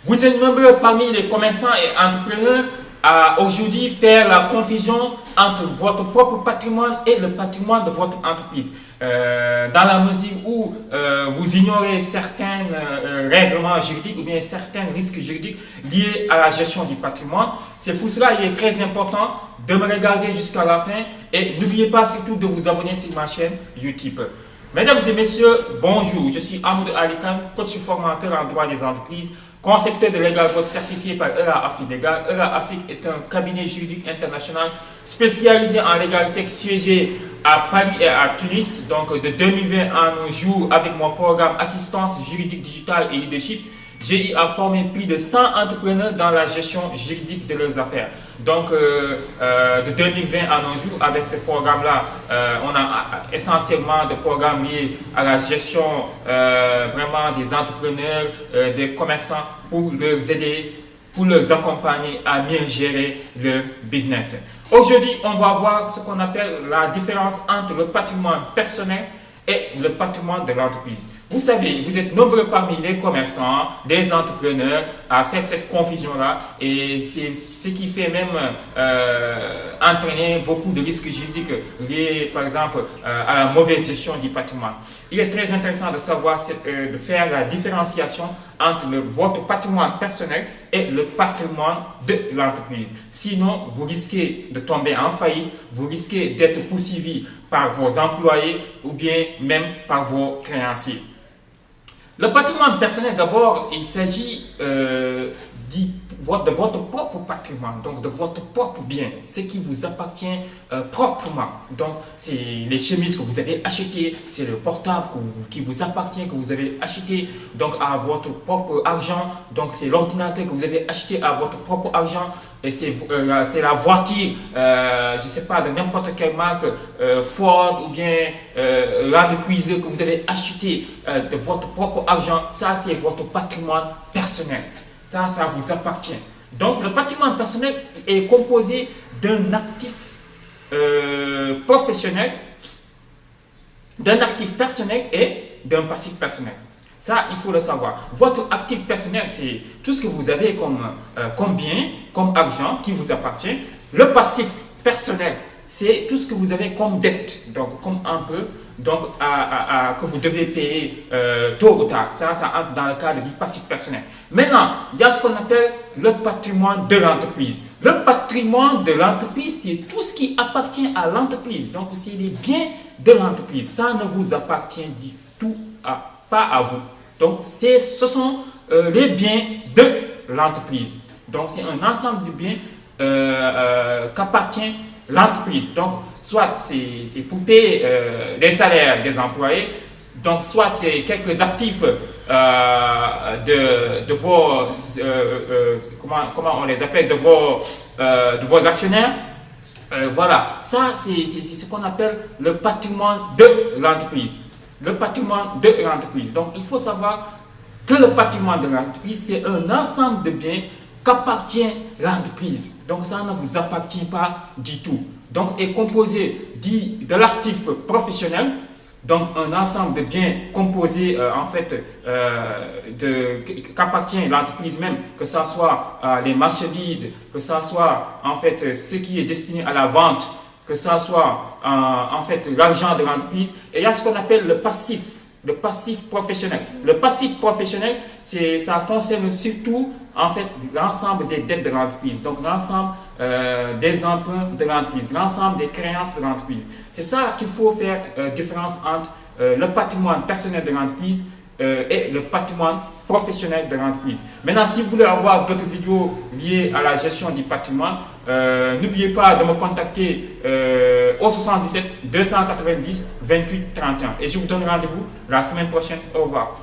Vous êtes nombreux parmi les commerçants et entrepreneurs à aujourd'hui faire la confusion entre votre propre patrimoine et le patrimoine de votre entreprise. Dans la mesure où vous ignorez certains règlements juridiques ou bien certains risques juridiques liés à la gestion du patrimoine. C'est pour cela qu'il est très important de me regarder jusqu'à la fin et n'oubliez pas surtout de vous abonner sur ma chaîne YouTube. Mesdames et messieurs, bonjour, je suis Amadou Alikan, coach formateur en droit des entreprises, concepteur de Legal Code certifié par ERA Afrique Legal. ERA Afrique est un cabinet juridique international spécialisé en légalité siégé à Paris et à Tunis. Donc de 2020 à nos jours, avec mon programme Assistance juridique digitale et leadership, j'ai formé plus de 100 entrepreneurs dans la gestion juridique de leurs affaires. Donc, de 2020 à nos jours, avec ce programme-là, on a essentiellement des programmes liés à la gestion vraiment des entrepreneurs, des commerçants, pour les aider, pour les accompagner à mieux gérer leur business. Aujourd'hui, on va voir ce qu'on appelle la différence entre le patrimoine personnel et le patrimoine de l'entreprise. Vous savez, vous êtes nombreux parmi les commerçants, les entrepreneurs à faire cette confusion-là et c'est ce qui fait même entraîner beaucoup de risques juridiques liés par exemple à la mauvaise gestion du patrimoine. Il est très intéressant de savoir, de faire la différenciation entre votre patrimoine personnel et le patrimoine de l'entreprise. Sinon, vous risquez de tomber en faillite, vous risquez d'être poursuivi par vos employés ou bien même par vos créanciers. Le patrimoine personnel, d'abord, il s'agit de votre propre patrimoine, donc de votre propre bien, ce qui vous appartient proprement. Donc, c'est les chemises que vous avez achetées, c'est le portable qui vous appartient, que vous avez acheté donc à votre propre argent. Donc, c'est l'ordinateur que vous avez acheté à votre propre argent. Et c'est la voiture, je ne sais pas, de n'importe quelle marque, Ford ou bien Land Cruiser que vous avez acheté de votre propre argent. Ça, c'est votre patrimoine personnel. Ça vous appartient. Donc, le patrimoine personnel est composé d'un actif professionnel, d'un actif personnel et d'un passif personnel. Ça, il faut le savoir. Votre actif personnel, c'est tout ce que vous avez comme bien, comme argent qui vous appartient. Le passif personnel, c'est tout ce que vous avez comme dette, donc comme emprunt, donc que vous devez payer tôt ou tard. Ça entre dans le cadre du passif personnel. Maintenant, il y a ce qu'on appelle le patrimoine de l'entreprise. Le patrimoine de l'entreprise, c'est tout ce qui appartient à l'entreprise. Donc, c'est les biens de l'entreprise. Ça ne vous appartient du tout pas à vous. Donc, ce sont les biens de l'entreprise. Donc, c'est un ensemble de biens qu'appartient l'entreprise. Donc, soit c'est pour payer les salaires des employés, donc soit c'est quelques actifs de vos, comment on les appelle, de vos actionnaires. Voilà, ça c'est ce qu'on appelle le patrimoine de l'entreprise. Le patrimoine de l'entreprise. Donc, il faut savoir que le patrimoine de l'entreprise, c'est un ensemble de biens qu'appartient l'entreprise. Donc, ça ne vous appartient pas du tout. Donc, est composé de l'actif professionnel, donc un ensemble de biens composés en fait qu'appartient l'entreprise même, que ce soit les marchandises, que ce soit en fait ce qui est destiné à la vente, que ça soit en fait l'argent de l'entreprise. Et il y a ce qu'on appelle le passif professionnel. Le passif professionnel, ça concerne surtout en fait l'ensemble des dettes de l'entreprise, donc l'ensemble des emprunts de l'entreprise, l'ensemble des créances de l'entreprise. C'est ça qu'il faut faire différence entre le patrimoine personnel de l'entreprise et le patrimoine professionnel de l'entreprise. Maintenant, si vous voulez avoir d'autres vidéos liées à la gestion du patrimoine, n'oubliez pas de me contacter au 77 290 28 31 et je vous donne rendez-vous la semaine prochaine. Au revoir.